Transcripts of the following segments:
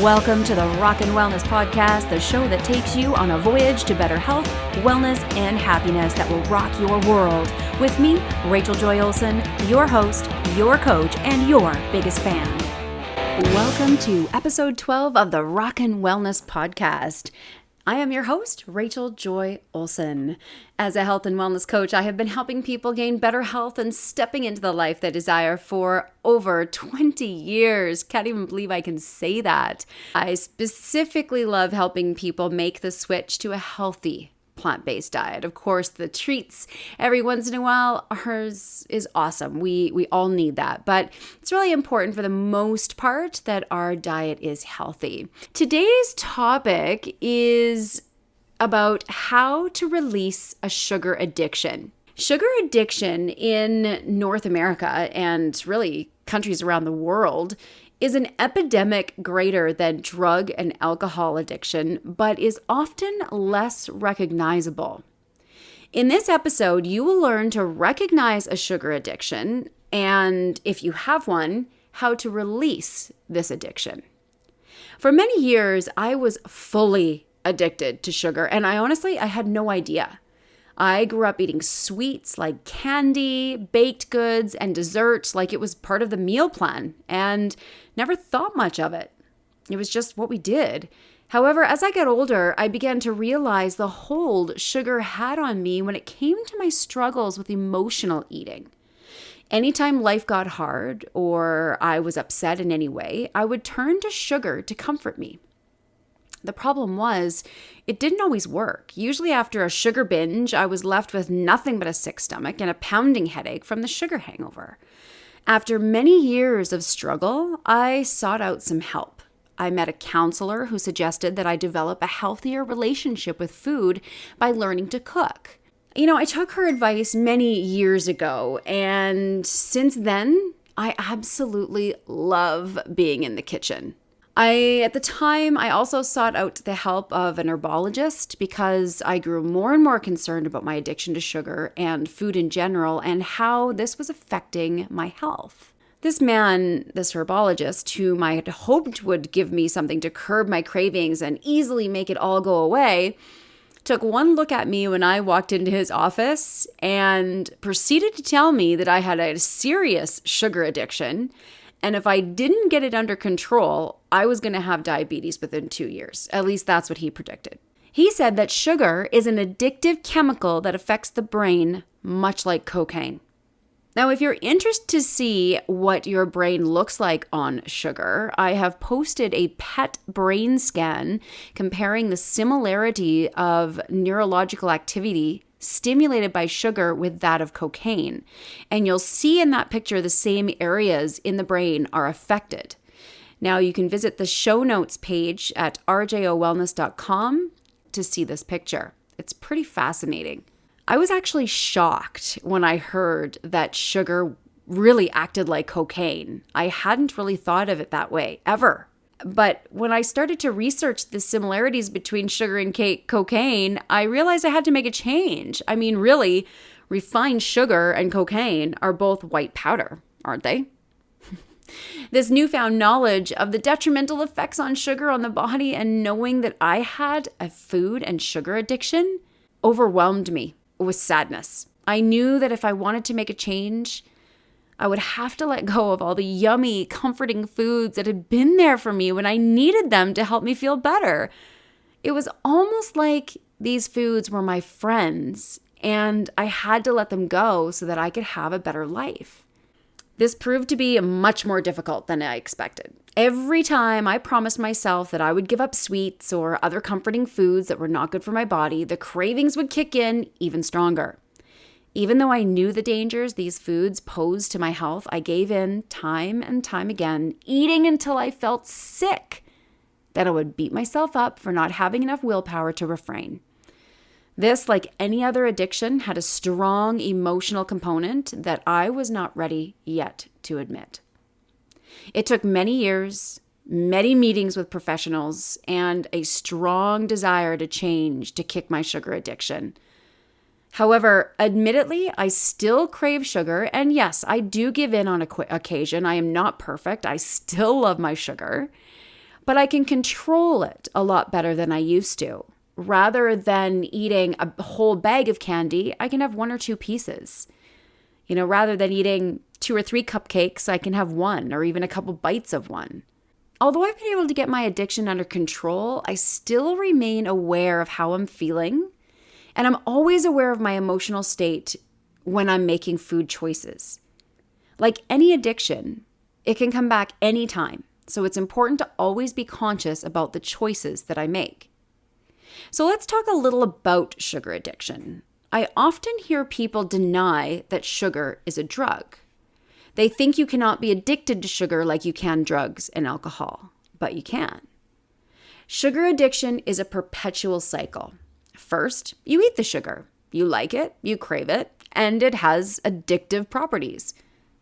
Welcome to the Rock and Wellness Podcast, the show that takes you on a voyage to better health, wellness, and happiness that will rock your world. With me, Rachel Joy Olson, your host, your coach, and your biggest fan. Welcome to episode 12 of the Rock and Wellness Podcast. I am your host, Rachel Joy Olson. As a health and wellness coach, I have been helping people gain better health and stepping into the life they desire for over 20 years. Can't even believe I can say that. I specifically love helping people make the switch to a healthy plant-based diet. Of course, the treats every once in a while is awesome. We all need that, but it's really important for the most part that our diet is healthy. Today's topic is about how to release a sugar addiction. Sugar addiction in North America and really countries around the world is an epidemic greater than drug and alcohol addiction, but is often less recognizable. In this episode, you will learn to recognize a sugar addiction and, if you have one, how to release this addiction. For many years, I was fully addicted to sugar, and I had no idea. I grew up eating sweets like candy, baked goods, and desserts like it was part of the meal plan, and never thought much of it. It was just what we did. However, as I got older, I began to realize the hold sugar had on me when it came to my struggles with emotional eating. Anytime life got hard or I was upset in any way, I would turn to sugar to comfort me. The problem was, it didn't always work. Usually after a sugar binge, I was left with nothing but a sick stomach and a pounding headache from the sugar hangover. After many years of struggle, I sought out some help. I met a counselor who suggested that I develop a healthier relationship with food by learning to cook. I took her advice many years ago, and since then, I absolutely love being in the kitchen. At the time, I also sought out the help of an herbologist because I grew more and more concerned about my addiction to sugar and food in general and how this was affecting my health. This herbologist, whom I had hoped would give me something to curb my cravings and easily make it all go away, took one look at me when I walked into his office and proceeded to tell me that I had a serious sugar addiction. And if I didn't get it under control, I was going to have diabetes within 2 years. At least that's what he predicted. He said that sugar is an addictive chemical that affects the brain, much like cocaine. Now, if you're interested to see what your brain looks like on sugar, I have posted a PET brain scan comparing the similarity of neurological activity stimulated by sugar with that of cocaine. And you'll see in that picture the same areas in the brain are affected. Now you can visit the show notes page at R.J.O.wellness.com to see this picture. It's pretty fascinating. I was actually shocked when I heard that sugar really acted like cocaine. I hadn't really thought of it that way, ever. But when I started to research the similarities between sugar and cocaine, I realized I had to make a change. I mean, really, refined sugar and cocaine are both white powder, aren't they? This newfound knowledge of the detrimental effects on sugar on the body and knowing that I had a food and sugar addiction overwhelmed me with sadness. I knew that if I wanted to make a change, I would have to let go of all the yummy, comforting foods that had been there for me when I needed them to help me feel better. It was almost like these foods were my friends, and I had to let them go so that I could have a better life. This proved to be much more difficult than I expected. Every time I promised myself that I would give up sweets or other comforting foods that were not good for my body, the cravings would kick in even stronger. Even though I knew the dangers these foods posed to my health, I gave in time and time again, eating until I felt sick. Then I would beat myself up for not having enough willpower to refrain. This, like any other addiction, had a strong emotional component that I was not ready yet to admit. It took many years, many meetings with professionals, and a strong desire to change to kick my sugar addiction. However, admittedly, I still crave sugar, and yes, I do give in on occasion. I am not perfect. I still love my sugar. But I can control it a lot better than I used to. Rather than eating a whole bag of candy, I can have 1 or 2 pieces. Rather than eating 2 or 3 cupcakes, I can have 1 or even a couple bites of one. Although I've been able to get my addiction under control, I still remain aware of how I'm feeling, and I'm always aware of my emotional state when I'm making food choices. Like any addiction, it can come back anytime, so it's important to always be conscious about the choices that I make. So let's talk a little about sugar addiction. I often hear people deny that sugar is a drug. They think you cannot be addicted to sugar like you can drugs and alcohol, but you can. Sugar addiction is a perpetual cycle. First, you eat the sugar. You like it, you crave it, and it has addictive properties.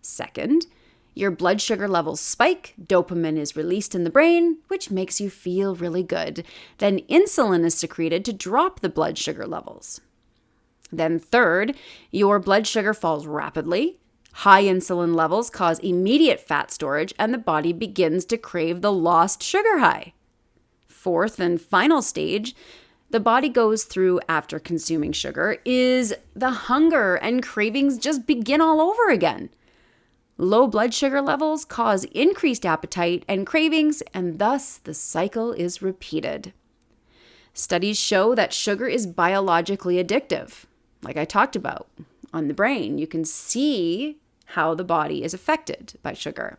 Second, your blood sugar levels spike, dopamine is released in the brain, which makes you feel really good. Then insulin is secreted to drop the blood sugar levels. Then third, your blood sugar falls rapidly. High insulin levels cause immediate fat storage, and the body begins to crave the lost sugar high. Fourth and final stage, the body goes through after consuming sugar is the hunger, and cravings just begin all over again. Low blood sugar levels cause increased appetite and cravings, and thus the cycle is repeated. Studies show that sugar is biologically addictive. Like I talked about, on the brain, you can see how the body is affected by sugar.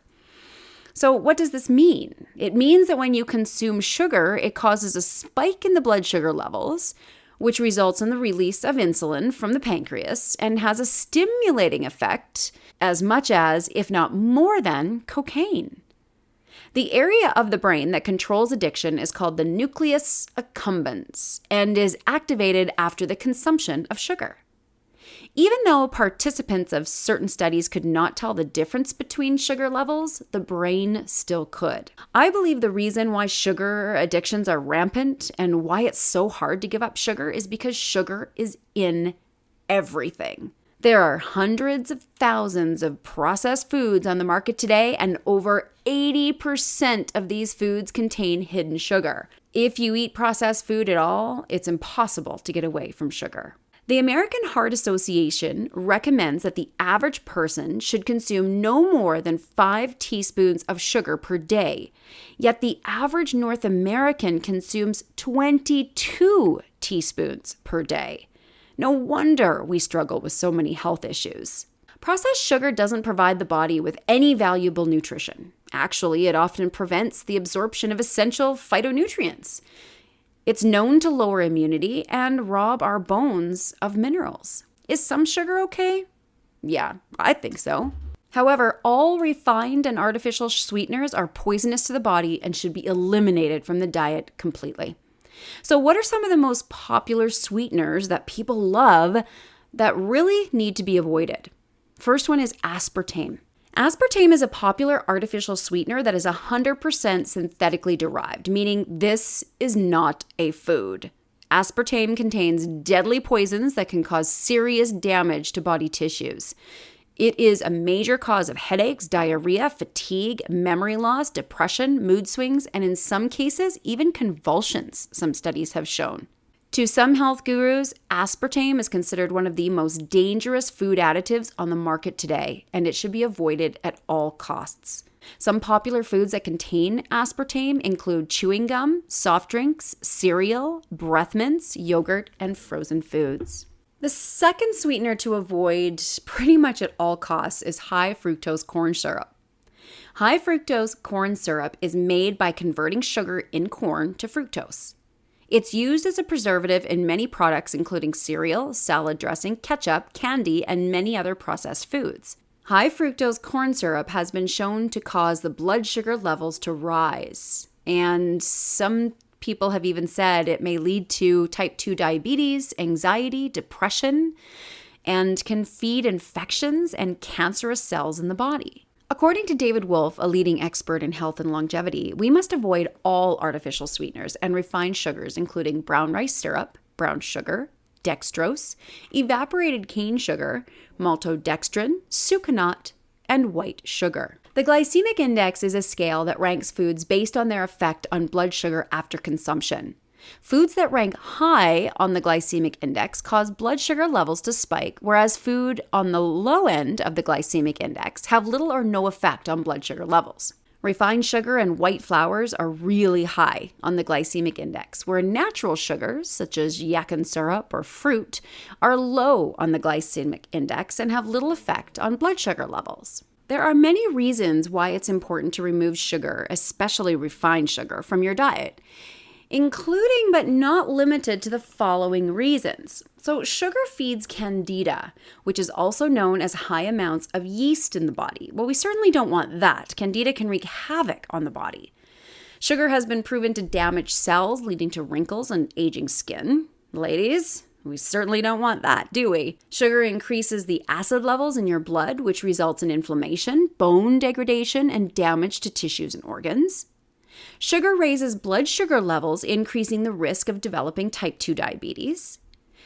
So what does this mean? It means that when you consume sugar, it causes a spike in the blood sugar levels, which results in the release of insulin from the pancreas and has a stimulating effect as much as, if not more than, cocaine. The area of the brain that controls addiction is called the nucleus accumbens and is activated after the consumption of sugar. Even though participants of certain studies could not tell the difference between sugar levels, the brain still could. I believe the reason why sugar addictions are rampant and why it's so hard to give up sugar is because sugar is in everything. There are hundreds of thousands of processed foods on the market today, and over 80% of these foods contain hidden sugar. If you eat processed food at all, it's impossible to get away from sugar. The American Heart Association recommends that the average person should consume no more than 5 teaspoons of sugar per day, yet the average North American consumes 22 teaspoons per day. No wonder we struggle with so many health issues. Processed sugar doesn't provide the body with any valuable nutrition. Actually, it often prevents the absorption of essential phytonutrients. It's known to lower immunity and rob our bones of minerals. Is some sugar okay? Yeah, I think so. However, all refined and artificial sweeteners are poisonous to the body and should be eliminated from the diet completely. So what are some of the most popular sweeteners that people love that really need to be avoided? First one is aspartame. Aspartame is a popular artificial sweetener that is 100% synthetically derived, meaning this is not a food. Aspartame contains deadly poisons that can cause serious damage to body tissues. It is a major cause of headaches, diarrhea, fatigue, memory loss, depression, mood swings, and in some cases, even convulsions, some studies have shown. To some health gurus, aspartame is considered one of the most dangerous food additives on the market today, and it should be avoided at all costs. Some popular foods that contain aspartame include chewing gum, soft drinks, cereal, breath mints, yogurt, and frozen foods. The second sweetener to avoid pretty much at all costs is high fructose corn syrup. High fructose corn syrup is made by converting sugar in corn to fructose. It's used as a preservative in many products, including cereal, salad dressing, ketchup, candy, and many other processed foods. High fructose corn syrup has been shown to cause the blood sugar levels to rise, and some people have even said it may lead to type 2 diabetes, anxiety, depression, and can feed infections and cancerous cells in the body. According to David Wolfe, a leading expert in health and longevity, we must avoid all artificial sweeteners and refined sugars, including brown rice syrup, brown sugar, dextrose, evaporated cane sugar, maltodextrin, sucanat, and white sugar. The glycemic index is a scale that ranks foods based on their effect on blood sugar after consumption. Foods that rank high on the glycemic index cause blood sugar levels to spike, whereas food on the low end of the glycemic index have little or no effect on blood sugar levels. Refined sugar and white flours are really high on the glycemic index, where natural sugars, such as yucca syrup or fruit, are low on the glycemic index and have little effect on blood sugar levels. There are many reasons why it's important to remove sugar, especially refined sugar, from your diet, including but not limited to the following reasons. So sugar feeds candida, which is also known as high amounts of yeast in the body. Well, we certainly don't want that. Candida can wreak havoc on the body. Sugar has been proven to damage cells, leading to wrinkles and aging skin. Ladies, we certainly don't want that, do we? Sugar increases the acid levels in your blood, which results in inflammation, bone degradation, and damage to tissues and organs. Sugar raises blood sugar levels, increasing the risk of developing type 2 diabetes.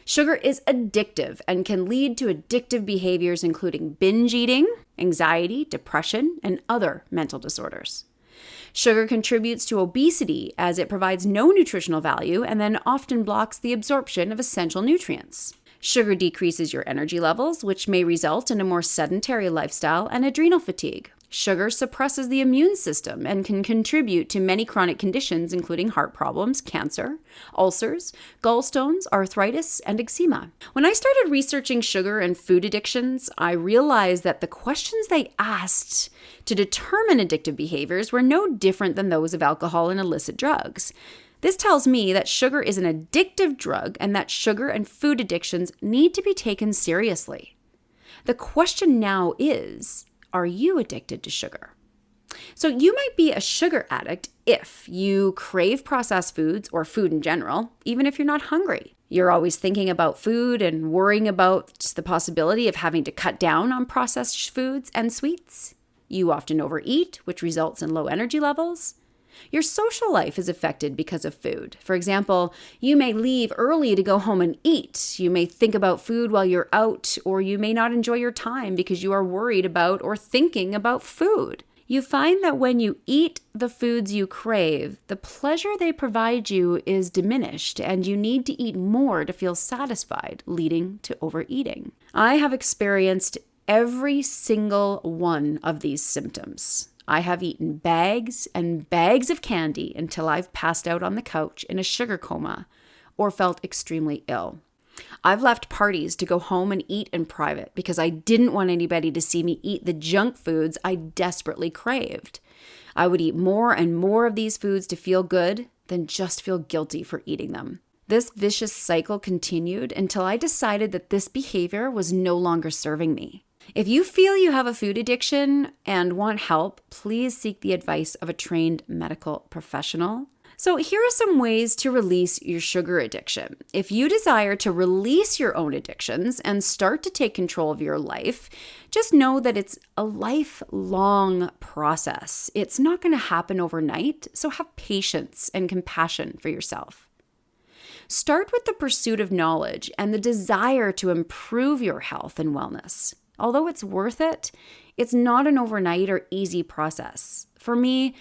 Sugar is addictive and can lead to addictive behaviors including binge eating, anxiety, depression, and other mental disorders. Sugar contributes to obesity as it provides no nutritional value and then often blocks the absorption of essential nutrients. Sugar decreases your energy levels, which may result in a more sedentary lifestyle and adrenal fatigue. Sugar suppresses the immune system and can contribute to many chronic conditions, including heart problems, cancer, ulcers, gallstones, arthritis, and eczema. When I started researching sugar and food addictions, I realized that the questions they asked to determine addictive behaviors were no different than those of alcohol and illicit drugs. This tells me that sugar is an addictive drug and that sugar and food addictions need to be taken seriously. The question now is, are you addicted to sugar? So you might be a sugar addict if you crave processed foods or food in general, even if you're not hungry. You're always thinking about food and worrying about the possibility of having to cut down on processed foods and sweets. You often overeat, which results in low energy levels. Your social life is affected because of food. For example, you may leave early to go home and eat. You may think about food while you're out, or you may not enjoy your time because you are worried about or thinking about food. You find that when you eat the foods you crave, the pleasure they provide you is diminished, and you need to eat more to feel satisfied, leading to overeating. I have experienced every single one of these symptoms. I have eaten bags and bags of candy until I've passed out on the couch in a sugar coma or felt extremely ill. I've left parties to go home and eat in private because I didn't want anybody to see me eat the junk foods I desperately craved. I would eat more and more of these foods to feel good than just feel guilty for eating them. This vicious cycle continued until I decided that this behavior was no longer serving me. If you feel you have a food addiction and want help, please seek the advice of a trained medical professional. So here are some ways to release your sugar addiction. If you desire to release your own addictions and start to take control of your life, just know that it's a lifelong process. It's not going to happen overnight, so have patience and compassion for yourself. Start with the pursuit of knowledge and the desire to improve your health and wellness. Although it's worth it, it's not an overnight or easy process. For me,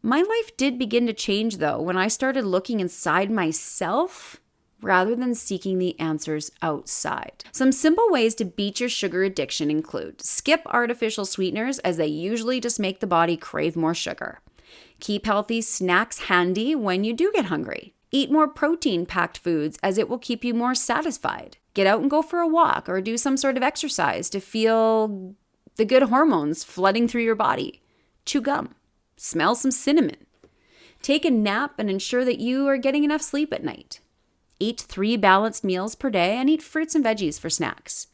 my life did begin to change, though, when I started looking inside myself rather than seeking the answers outside. Some simple ways to beat your sugar addiction include: skip artificial sweeteners, as they usually just make the body crave more sugar. Keep healthy snacks handy when you do get hungry. Eat more protein-packed foods, as it will keep you more satisfied. Get out and go for a walk or do some sort of exercise to feel the good hormones flooding through your body. Chew gum. Smell some cinnamon. Take a nap and ensure that you are getting enough sleep at night. Eat 3 balanced meals per day and eat fruits and veggies for snacks.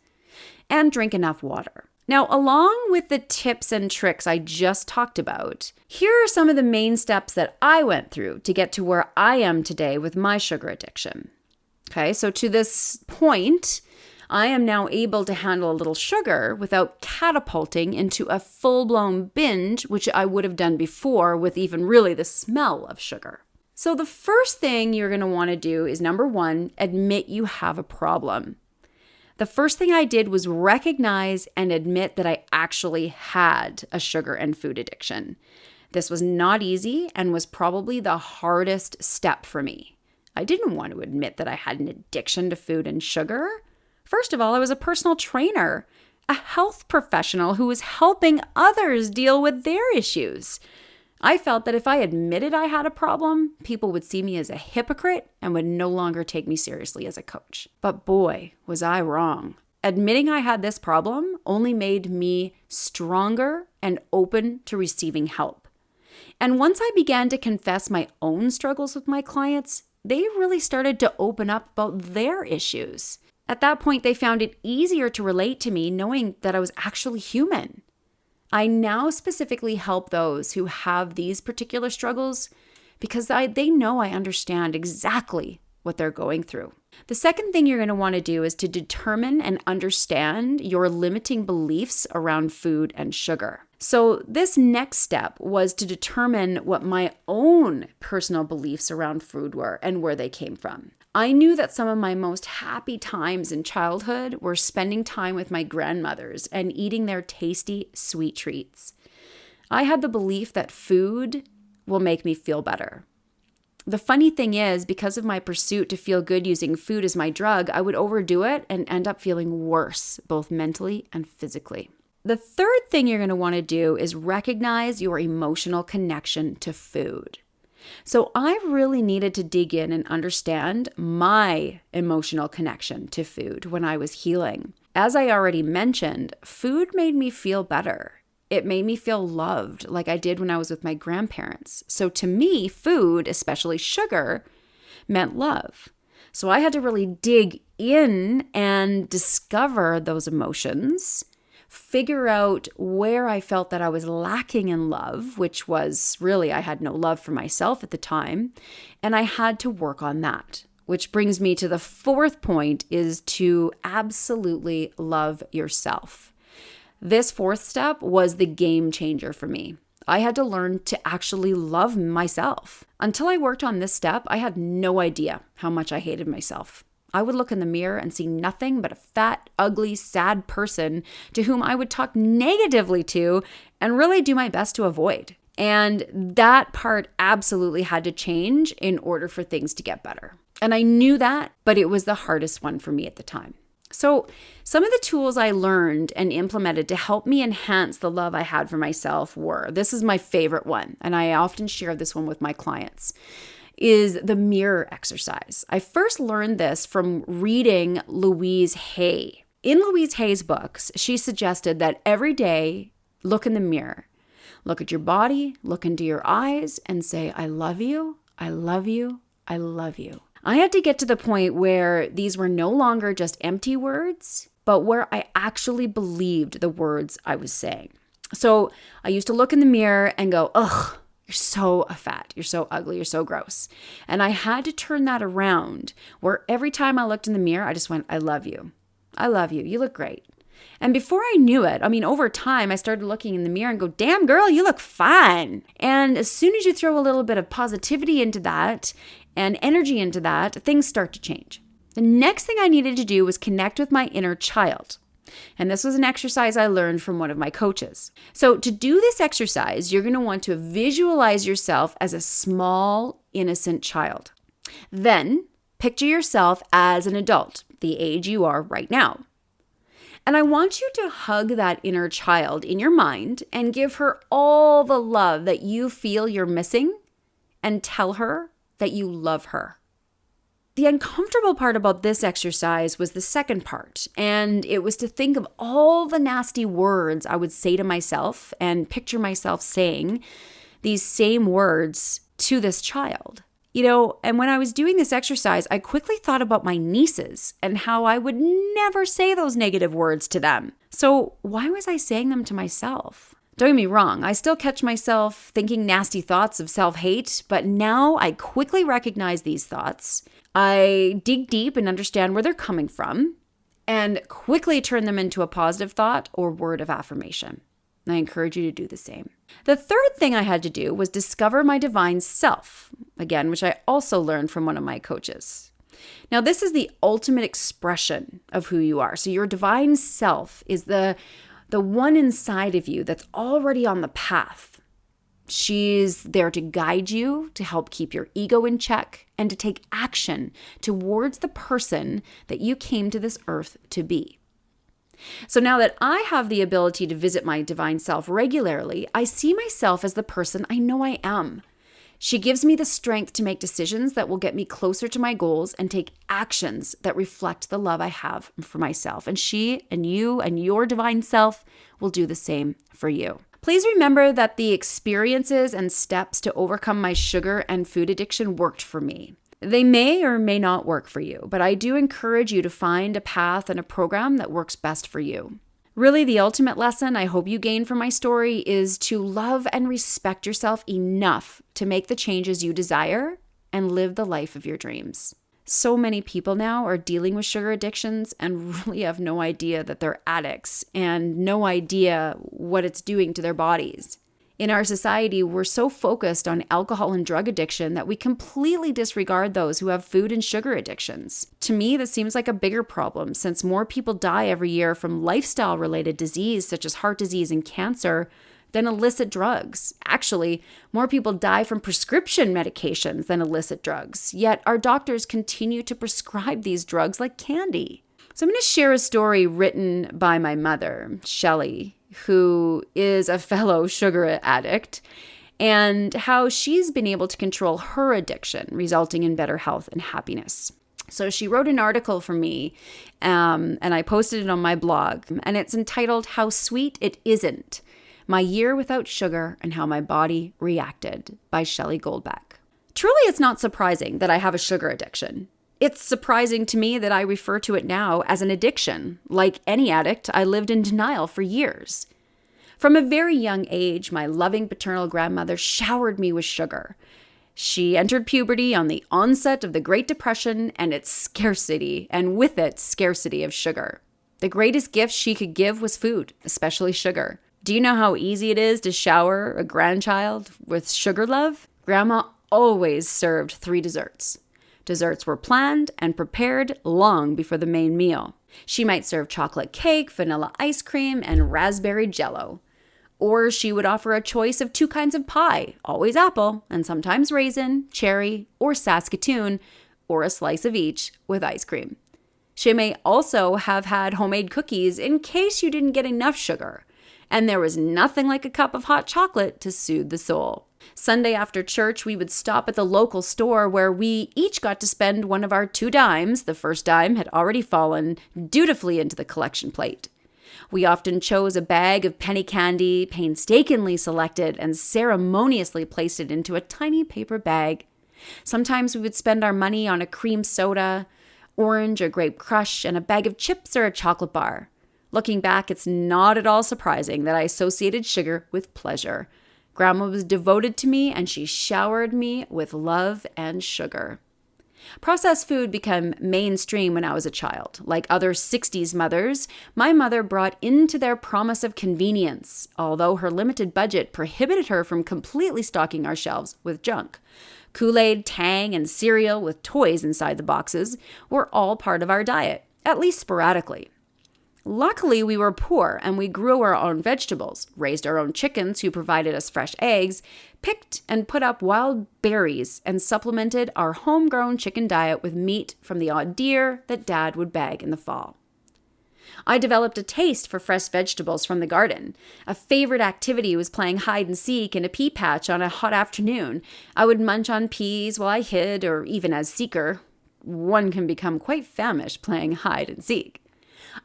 And drink enough water. Now, along with the tips and tricks I just talked about, here are some of the main steps that I went through to get to where I am today with my sugar addiction. Okay, so to this point, I am now able to handle a little sugar without catapulting into a full-blown binge, which I would have done before with even really the smell of sugar. So the first thing you're going to want to do is, number 1, admit you have a problem. The first thing I did was recognize and admit that I actually had a sugar and food addiction. This was not easy and was probably the hardest step for me. I didn't want to admit that I had an addiction to food and sugar. First of all, I was a personal trainer, a health professional who was helping others deal with their issues. I felt that if I admitted I had a problem, people would see me as a hypocrite and would no longer take me seriously as a coach. But boy, was I wrong. Admitting I had this problem only made me stronger and open to receiving help. And once I began to confess my own struggles with my clients, they really started to open up about their issues. At that point, they found it easier to relate to me knowing that I was actually human. I now specifically help those who have these particular struggles because they know I understand exactly what they're going through. The second thing you're going to want to do is to determine and understand your limiting beliefs around food and sugar. So this next step was to determine what my own personal beliefs around food were and where they came from. I knew that some of my most happy times in childhood were spending time with my grandmothers and eating their tasty, sweet treats. I had the belief that food will make me feel better. The funny thing is, because of my pursuit to feel good using food as my drug, I would overdo it and end up feeling worse, both mentally and physically. The third thing you're going to want to do is recognize your emotional connection to food. So I really needed to dig in and understand my emotional connection to food when I was healing. As I already mentioned, food made me feel better. It made me feel loved like I did when I was with my grandparents. So to me, food, especially sugar, meant love. So I had to really dig in and discover those emotions, figure out where I felt that I was lacking in love, which was really I had no love for myself at the time, and I had to work on that. Which brings me to the fourth point is to absolutely love yourself. This fourth step was the game changer for me. I had to learn to actually love myself. Until I worked on this step, I had no idea how much I hated myself. I would look in the mirror and see nothing but a fat, ugly, sad person to whom I would talk negatively to and really do my best to avoid. And that part absolutely had to change in order for things to get better. And I knew that, but it was the hardest one for me at the time. So some of the tools I learned and implemented to help me enhance the love I had for myself were, this is my favorite one, and I often share this one with my clients, is the mirror exercise. I first learned this from reading Louise Hay. In Louise Hay's books, she suggested that every day, look in the mirror. Look at your body, look into your eyes, and say, I love you, I love you, I love you. I had to get to the point where these were no longer just empty words, but where I actually believed the words I was saying. So I used to look in the mirror and go, ugh, you're so fat, you're so ugly, you're so gross. And I had to turn that around where every time I looked in the mirror, I just went, I love you, you look great. And before I knew it, over time, I started looking in the mirror and go, damn girl, you look fine. And as soon as you throw a little bit of positivity into that and energy into that, things start to change. The next thing I needed to do was connect with my inner child. And this was an exercise I learned from one of my coaches. So to do this exercise, you're going to want to visualize yourself as a small, innocent child. Then picture yourself as an adult, the age you are right now. And I want you to hug that inner child in your mind and give her all the love that you feel you're missing and tell her that you love her. The uncomfortable part about this exercise was the second part, and it was to think of all the nasty words I would say to myself and picture myself saying these same words to this child. And when I was doing this exercise, I quickly thought about my nieces and how I would never say those negative words to them. So why was I saying them to myself? Don't get me wrong, I still catch myself thinking nasty thoughts of self-hate, but now I quickly recognize these thoughts. I dig deep and understand where they're coming from and quickly turn them into a positive thought or word of affirmation. I encourage you to do the same. The third thing I had to do was discover my divine self, again, which I also learned from one of my coaches. Now, this is the ultimate expression of who you are. So your divine self is the one inside of you that's already on the path. She's there to guide you, to help keep your ego in check, and to take action towards the person that you came to this earth to be. So now that I have the ability to visit my divine self regularly, I see myself as the person I know I am. She gives me the strength to make decisions that will get me closer to my goals and take actions that reflect the love I have for myself. And she and you and your divine self will do the same for you. Please remember that the experiences and steps to overcome my sugar and food addiction worked for me. They may or may not work for you, but I do encourage you to find a path and a program that works best for you. Really, the ultimate lesson I hope you gain from my story is to love and respect yourself enough to make the changes you desire and live the life of your dreams. So many people now are dealing with sugar addictions and really have no idea that they're addicts and no idea what it's doing to their bodies. In our society, we're so focused on alcohol and drug addiction that we completely disregard those who have food and sugar addictions. To me, this seems like a bigger problem since more people die every year from lifestyle-related disease such as heart disease and cancer than illicit drugs. Actually, more people die from prescription medications than illicit drugs, yet our doctors continue to prescribe these drugs like candy. So I'm going to share a story written by my mother, Shelley, who is a fellow sugar addict, and how she's been able to control her addiction, resulting in better health and happiness. So she wrote an article for me, and I posted it on my blog, and it's entitled, How Sweet It Isn't, My Year Without Sugar and How My Body Reacted by Shelley Goldbeck. Truly, it's not surprising that I have a sugar addiction. It's surprising to me that I refer to it now as an addiction. Like any addict, I lived in denial for years. From a very young age, my loving paternal grandmother showered me with sugar. She entered puberty on the onset of the Great Depression and its scarcity, and with it, scarcity of sugar. The greatest gift she could give was food, especially sugar. Do you know how easy it is to shower a grandchild with sugar love? Grandma always served 3 desserts. Desserts were planned and prepared long before the main meal. She might serve chocolate cake, vanilla ice cream, and raspberry jello. Or she would offer a choice of 2 kinds of pie, always apple, and sometimes raisin, cherry, or Saskatoon, or a slice of each with ice cream. She may also have had homemade cookies in case you didn't get enough sugar. And there was nothing like a cup of hot chocolate to soothe the soul. Sunday after church, we would stop at the local store where we each got to spend one of our 2 dimes. The first dime had already fallen dutifully into the collection plate. We often chose a bag of penny candy, painstakingly selected, and ceremoniously placed it into a tiny paper bag. Sometimes we would spend our money on a cream soda, orange or grape crush, and a bag of chips or a chocolate bar. Looking back, it's not at all surprising that I associated sugar with pleasure. Grandma was devoted to me, and she showered me with love and sugar. Processed food became mainstream when I was a child. Like other 60s mothers, my mother brought into their promise of convenience, although her limited budget prohibited her from completely stocking our shelves with junk. Kool-Aid, Tang, and cereal with toys inside the boxes were all part of our diet, at least sporadically. Luckily, we were poor and we grew our own vegetables, raised our own chickens who provided us fresh eggs, picked and put up wild berries, and supplemented our homegrown chicken diet with meat from the odd deer that Dad would bag in the fall. I developed a taste for fresh vegetables from the garden. A favorite activity was playing hide and seek in a pea patch on a hot afternoon. I would munch on peas while I hid, or even as seeker. One can become quite famished playing hide and seek.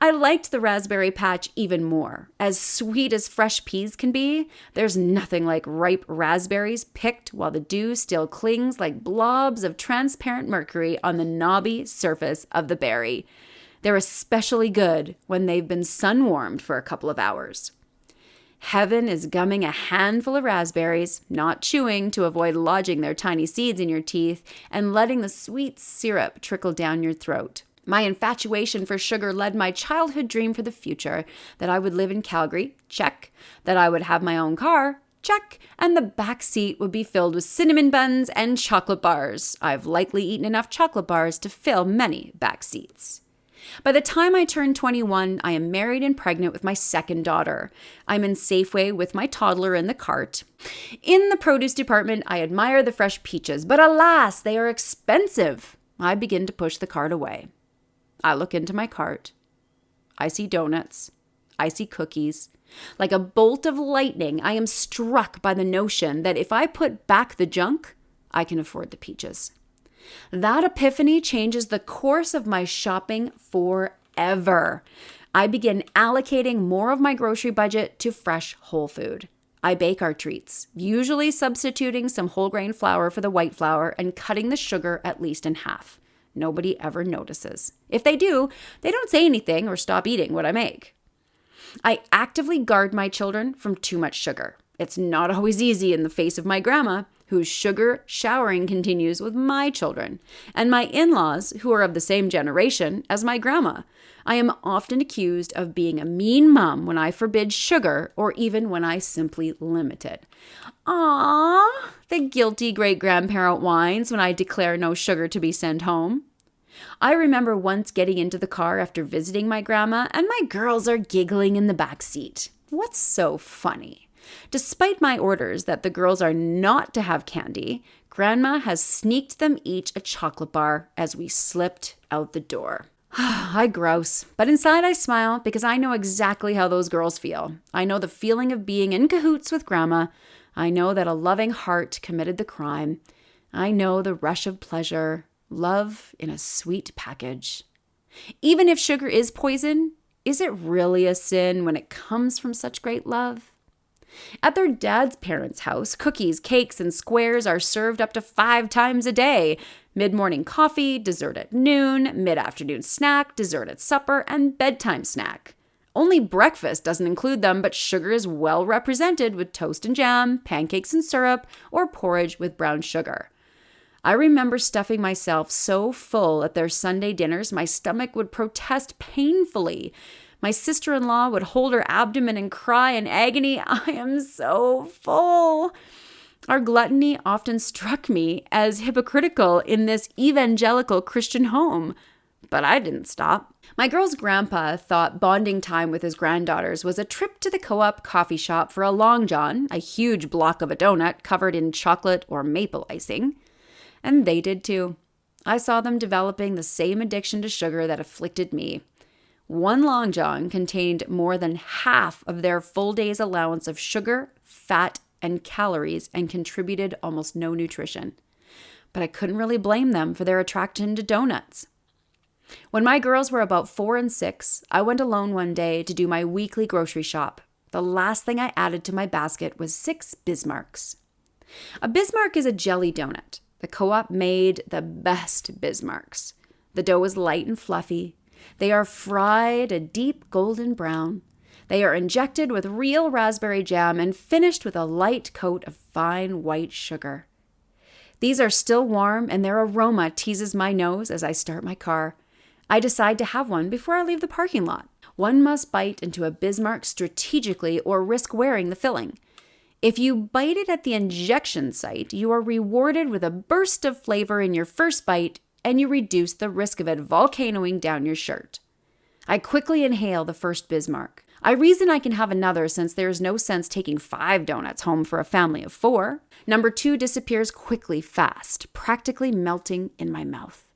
I liked the raspberry patch even more. As sweet as fresh peas can be, there's nothing like ripe raspberries picked while the dew still clings like blobs of transparent mercury on the knobby surface of the berry. They're especially good when they've been sun-warmed for a couple of hours. Heaven is gumming a handful of raspberries, not chewing to avoid lodging their tiny seeds in your teeth, and letting the sweet syrup trickle down your throat. My infatuation for sugar led my childhood dream for the future, that I would live in Calgary, check, that I would have my own car, Check. And the back seat would be filled with cinnamon buns and chocolate bars. I've likely eaten enough chocolate bars to fill many back seats. By the time I turn 21, I am married and pregnant with my second daughter. I'm in Safeway with my toddler in the cart. In the produce department, I admire the fresh peaches, but alas, they are expensive. I begin to push the cart away. I look into my cart. I see donuts. I see cookies. Like a bolt of lightning, I am struck by the notion that if I put back the junk, I can afford the peaches. That epiphany changes the course of my shopping forever. I begin allocating more of my grocery budget to fresh whole food. I bake our treats, usually substituting some whole grain flour for the white flour and cutting the sugar at least in half. Nobody ever notices. If they do, they don't say anything or stop eating what I make. I actively guard my children from too much sugar. It's not always easy in the face of my grandma, whose sugar showering continues with my children, and my in-laws, who are of the same generation as my grandma. I am often accused of being a mean mom when I forbid sugar or even when I simply limit it. Aww, the guilty great-grandparent whines when I declare no sugar to be sent home. I remember once getting into the car after visiting my grandma, and my girls are giggling in the back seat. What's so funny? Despite my orders that the girls are not to have candy, Grandma has sneaked them each a chocolate bar as we slipped out the door. I grouse, but inside I smile because I know exactly how those girls feel. I know the feeling of being in cahoots with Grandma. I know that a loving heart committed the crime. I know the rush of pleasure, love in a sweet package. Even if sugar is poison, is it really a sin when it comes from such great love? At their dad's parents' house, cookies, cakes, and squares are served up to 5 times a day. Mid-morning coffee, dessert at noon, mid-afternoon snack, dessert at supper, and bedtime snack. Only breakfast doesn't include them, but sugar is well represented with toast and jam, pancakes and syrup, or porridge with brown sugar. I remember stuffing myself so full at their Sunday dinners, my stomach would protest painfully. My sister-in-law would hold her abdomen and cry in agony, I am so full. Our gluttony often struck me as hypocritical in this evangelical Christian home, but I didn't stop. My girl's grandpa thought bonding time with his granddaughters was a trip to the co-op coffee shop for a Long John, a huge block of a donut covered in chocolate or maple icing. And they did too. I saw them developing the same addiction to sugar that afflicted me. One Long John contained more than half of their full day's allowance of sugar, fat, and calories and contributed almost no nutrition. But I couldn't really blame them for their attraction to donuts. When my girls were about 4 and 6, I went alone one day to do my weekly grocery shop. The last thing I added to my basket was 6 Bismarcks. A Bismarck is a jelly donut. The co-op made the best Bismarcks. The dough is light and fluffy. They are fried a deep golden brown. They are injected with real raspberry jam and finished with a light coat of fine white sugar. These are still warm, and their aroma teases my nose as I start my car. I decide to have one before I leave the parking lot. One must bite into a Bismarck strategically or risk wearing the filling. If you bite it at the injection site, you are rewarded with a burst of flavor in your first bite, and you reduce the risk of it volcanoing down your shirt. I quickly inhale the first Bismarck. I reason I can have another since there is no sense taking 5 donuts home for a family of 4. Number 2 disappears quickly fast, practically melting in my mouth.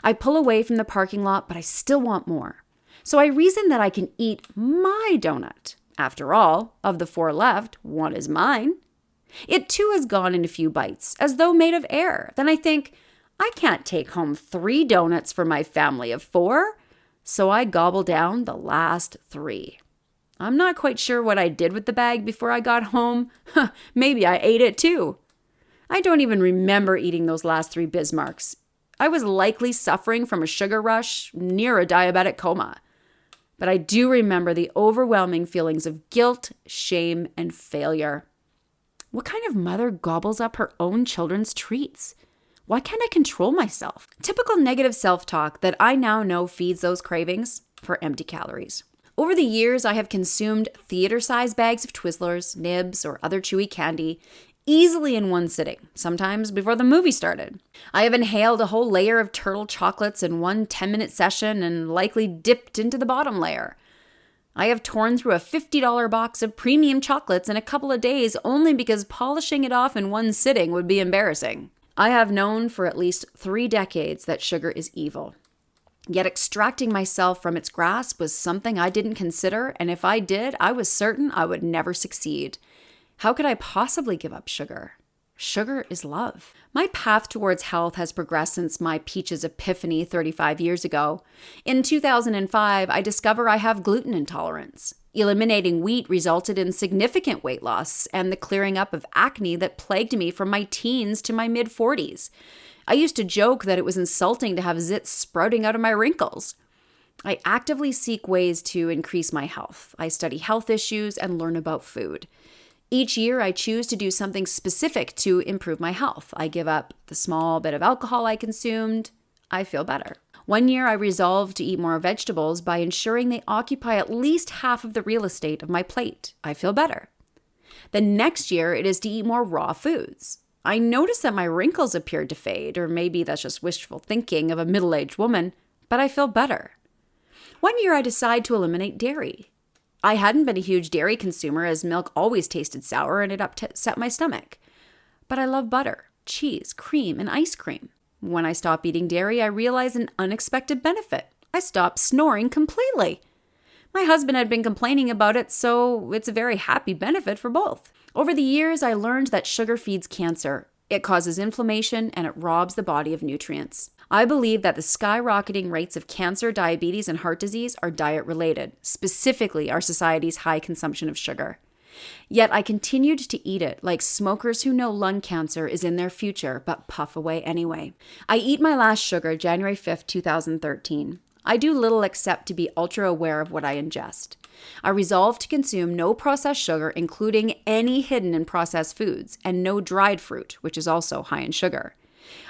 I pull away from the parking lot, but I still want more. So I reason that I can eat my donut. After all, of the 4 left, 1 is mine. It too has gone in a few bites, as though made of air. Then I think, I can't take home 3 donuts for my family of 4. So I gobble down the last 3. I'm not quite sure what I did with the bag before I got home. Maybe I ate it too. I don't even remember eating those last 3 Bismarcks. I was likely suffering from a sugar rush, near a diabetic coma. But I do remember the overwhelming feelings of guilt, shame, and failure. What kind of mother gobbles up her own children's treats? Why can't I control myself? Typical negative self-talk that I now know feeds those cravings for empty calories. Over the years, I have consumed theater-sized bags of Twizzlers, Nibs, or other chewy candy easily in one sitting, sometimes before the movie started. I have inhaled a whole layer of turtle chocolates in one 10-minute session and likely dipped into the bottom layer. I have torn through a $50 box of premium chocolates in a couple of days only because polishing it off in one sitting would be embarrassing. I have known for at least 3 decades that sugar is evil. Yet extracting myself from its grasp was something I didn't consider, and if I did, I was certain I would never succeed. How could I possibly give up sugar? Sugar is love. My path towards health has progressed since my peaches epiphany 35 years ago. In 2005, I discover I have gluten intolerance. Eliminating wheat resulted in significant weight loss and the clearing up of acne that plagued me from my teens to my mid-40s. I used to joke that it was insulting to have zits sprouting out of my wrinkles. I actively seek ways to increase my health. I study health issues and learn about food. Each year, I choose to do something specific to improve my health. I give up the small bit of alcohol I consumed. I feel better. One year, I resolved to eat more vegetables by ensuring they occupy at least half of the real estate of my plate. I feel better. The next year, it is to eat more raw foods. I noticed that my wrinkles appeared to fade, or maybe that's just wishful thinking of a middle-aged woman, but I feel better. One year, I decide to eliminate dairy. I hadn't been a huge dairy consumer as milk always tasted sour and it upset my stomach. But I love butter, cheese, cream, and ice cream. When I stopped eating dairy, I realized an unexpected benefit. I stopped snoring completely. My husband had been complaining about it, so it's a very happy benefit for both. Over the years, I learned that sugar feeds cancer. It causes inflammation and it robs the body of nutrients. I believe that the skyrocketing rates of cancer, diabetes, and heart disease are diet-related, specifically our society's high consumption of sugar. Yet I continued to eat it like smokers who know lung cancer is in their future but puff away anyway. I eat my last sugar January 5th, 2013. I do little except to be ultra aware of what I ingest. I resolved to consume no processed sugar, including any hidden and processed foods, and no dried fruit, which is also high in sugar.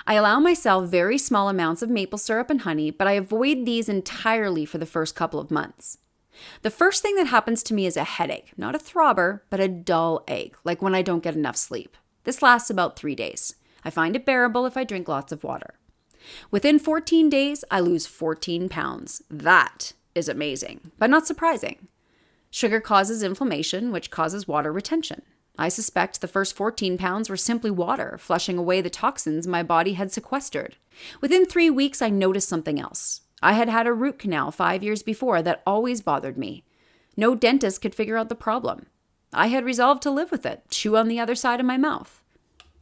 I allow myself very small amounts of maple syrup and honey, but I avoid these entirely for the first couple of months. The first thing that happens to me is a headache, not a throbber, but a dull ache, like when I don't get enough sleep. This lasts about 3 days. I find it bearable if I drink lots of water. Within 14 days, I lose 14 pounds. That is amazing, but not surprising. Sugar causes inflammation, which causes water retention. I suspect the first 14 pounds were simply water, flushing away the toxins my body had sequestered. Within 3 weeks, I noticed something else. I had had a root canal 5 years before that always bothered me. No dentist could figure out the problem. I had resolved to live with it, chew on the other side of my mouth.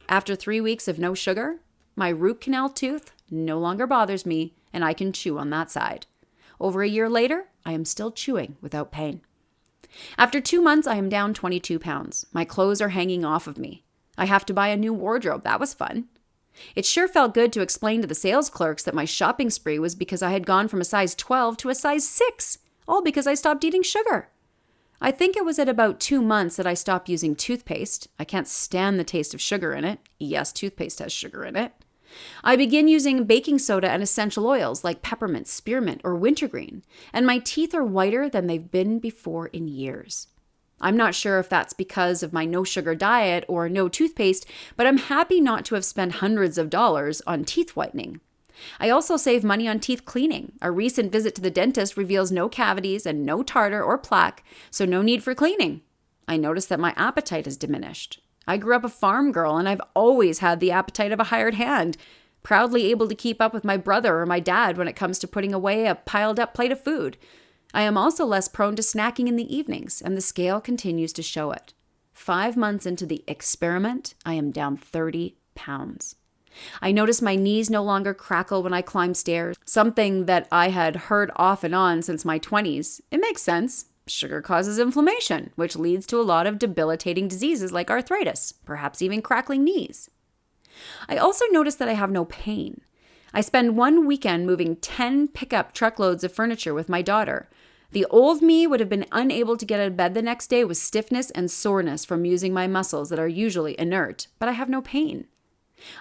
After 3 weeks of no sugar, my root canal tooth no longer bothers me, and I can chew on that side. Over a year later, I am still chewing without pain. After 2 months, I am down 22 pounds. My clothes are hanging off of me. I have to buy a new wardrobe. That was fun. It sure felt good to explain to the sales clerks that my shopping spree was because I had gone from a size 12 to a size 6, all because I stopped eating sugar. I think it was at about 2 months that I stopped using toothpaste. I can't stand the taste of sugar in it. Yes, toothpaste has sugar in it. I began using baking soda and essential oils like peppermint, spearmint, or wintergreen, and my teeth are whiter than they've been before in years. I'm not sure if that's because of my no-sugar diet or no toothpaste, but I'm happy not to have spent hundreds of dollars on teeth whitening. I also save money on teeth cleaning. A recent visit to the dentist reveals no cavities and no tartar or plaque, so no need for cleaning. I noticed that my appetite has diminished. I grew up a farm girl, and I've always had the appetite of a hired hand, proudly able to keep up with my brother or my dad when it comes to putting away a piled-up plate of food. I am also less prone to snacking in the evenings, and the scale continues to show it. 5 months into the experiment, I am down 30 pounds. I notice my knees no longer crackle when I climb stairs, something that I had heard off and on since my 20s. It makes sense. Sugar causes inflammation, which leads to a lot of debilitating diseases like arthritis, perhaps even crackling knees. I also notice that I have no pain. I spend one weekend moving 10 pickup truckloads of furniture with my daughter. The old me would have been unable to get out of bed the next day with stiffness and soreness from using my muscles that are usually inert, but I have no pain.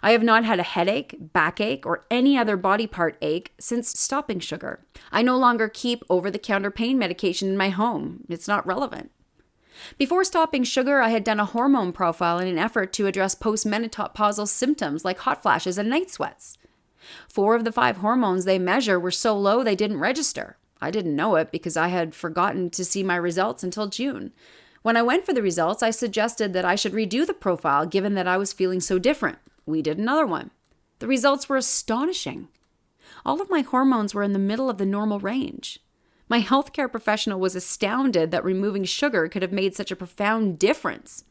I have not had a headache, backache, or any other body part ache since stopping sugar. I no longer keep over-the-counter pain medication in my home. It's not relevant. Before stopping sugar, I had done a hormone profile in an effort to address postmenopausal symptoms like hot flashes and night sweats. 4 of the 5 hormones they measure were so low they didn't register. I didn't know it because I had forgotten to see my results until June. When I went for the results, I suggested that I should redo the profile given that I was feeling so different. We did another one. The results were astonishing. All of my hormones were in the middle of the normal range. My healthcare professional was astounded that removing sugar could have made such a profound difference.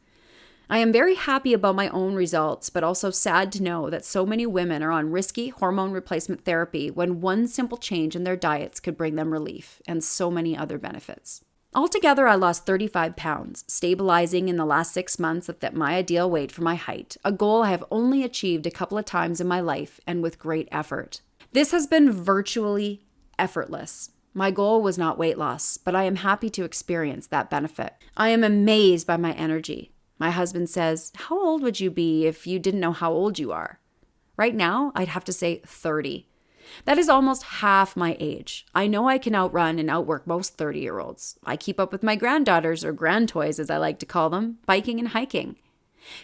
I am very happy about my own results, but also sad to know that so many women are on risky hormone replacement therapy when one simple change in their diets could bring them relief and so many other benefits. Altogether, I lost 35 pounds, stabilizing in the last 6 months at my ideal weight for my height, a goal I have only achieved a couple of times in my life and with great effort. This has been virtually effortless. My goal was not weight loss, but I am happy to experience that benefit. I am amazed by my energy. My husband says, "How old would you be if you didn't know how old you are?" Right now, I'd have to say 30. That is almost half my age. I know I can outrun and outwork most 30-year-olds. I keep up with my granddaughters, or grandtoys as I like to call them, biking and hiking.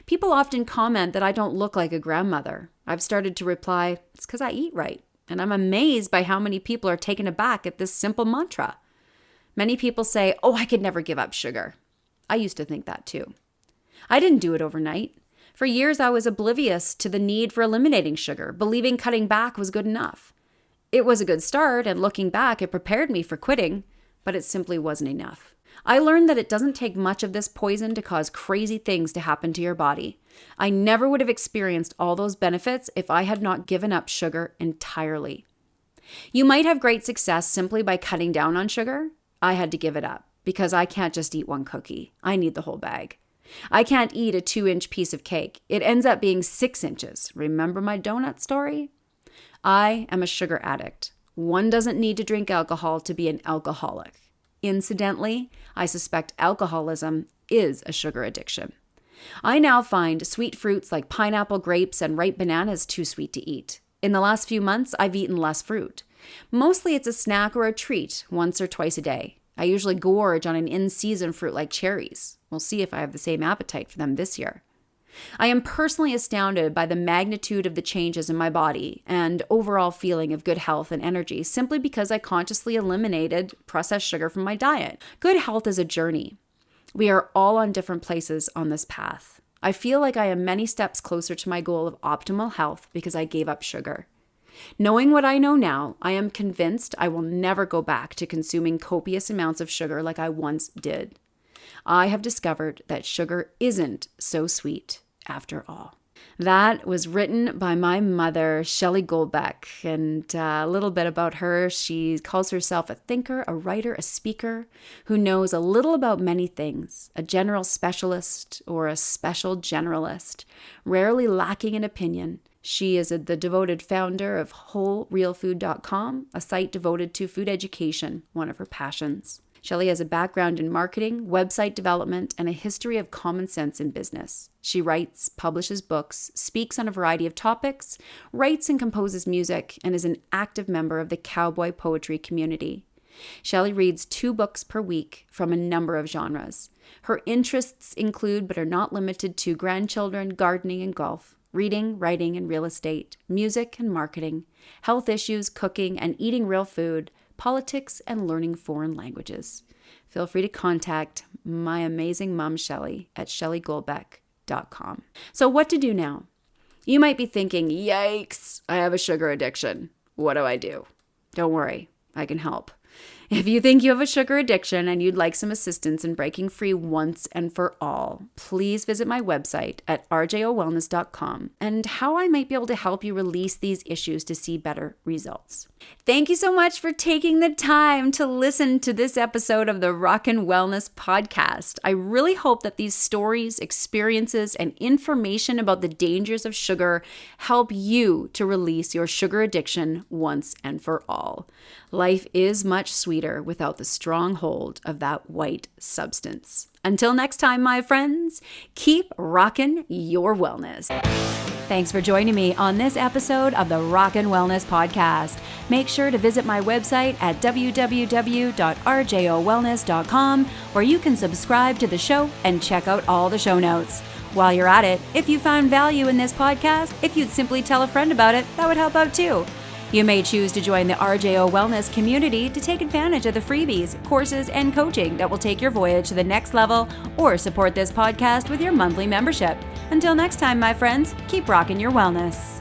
People often comment that I don't look like a grandmother. I've started to reply, it's because I eat right. And I'm amazed by how many people are taken aback at this simple mantra. Many people say, "Oh, I could never give up sugar." I used to think that too. I didn't do it overnight. For years, I was oblivious to the need for eliminating sugar, believing cutting back was good enough. It was a good start, and looking back, it prepared me for quitting, but it simply wasn't enough. I learned that it doesn't take much of this poison to cause crazy things to happen to your body. I never would have experienced all those benefits if I had not given up sugar entirely. You might have great success simply by cutting down on sugar. I had to give it up because I can't just eat one cookie. I need the whole bag. I can't eat a 2-inch piece of cake. It ends up being 6 inches. Remember my donut story? I am a sugar addict. One doesn't need to drink alcohol to be an alcoholic. Incidentally, I suspect alcoholism is a sugar addiction. I now find sweet fruits like pineapple, grapes, and ripe bananas too sweet to eat. In the last few months, I've eaten less fruit. Mostly it's a snack or a treat once or twice a day. I usually gorge on an in-season fruit like cherries. We'll see if I have the same appetite for them this year. I am personally astounded by the magnitude of the changes in my body and overall feeling of good health and energy simply because I consciously eliminated processed sugar from my diet. Good health is a journey. We are all on different places on this path. I feel like I am many steps closer to my goal of optimal health because I gave up sugar. Knowing what I know now, I am convinced I will never go back to consuming copious amounts of sugar like I once did. I have discovered that sugar isn't so sweet after all. That was written by my mother, Shelley Goldbeck, and a little bit about her. She calls herself a thinker, a writer, a speaker who knows a little about many things, a general specialist or a special generalist, rarely lacking in opinion. She is the devoted founder of WholeRealFood.com, a site devoted to food education, one of her passions. Shelley has a background in marketing, website development, and a history of common sense in business. She writes, publishes books, speaks on a variety of topics, writes and composes music, and is an active member of the cowboy poetry community. Shelley reads 2 books per week from a number of genres. Her interests include, but are not limited to, grandchildren, gardening, and golf, reading, writing, and real estate, music and marketing, health issues, cooking, and eating real food, politics, and learning foreign languages. Feel free to contact my amazing mom, Shelley, at shelleygoldbeck.com. So what to do now? You might be thinking, yikes, I have a sugar addiction. What do I do? Don't worry, I can help. If you think you have a sugar addiction and you'd like some assistance in breaking free once and for all, please visit my website at rjowellness.com and how I might be able to help you release these issues to see better results. Thank you so much for taking the time to listen to this episode of the Rockin' Wellness Podcast. I really hope that these stories, experiences, and information about the dangers of sugar help you to release your sugar addiction once and for all. Life is much sweeter sweeter without the strong hold of that white substance. Until next time, my friends, keep rocking your wellness. Thanks for joining me on this episode of the Rockin' Wellness Podcast. Make sure to visit my website at www.rjowellness.com, where you can subscribe to the show and check out all the show notes. While you're at it, if you found value in this podcast, if you'd simply tell a friend about it, that would help out too. You may choose to join the R.J.O Wellness community to take advantage of the freebies, courses, and coaching that will take your voyage to the next level, or support this podcast with your monthly membership. Until next time, my friends, keep rocking your wellness.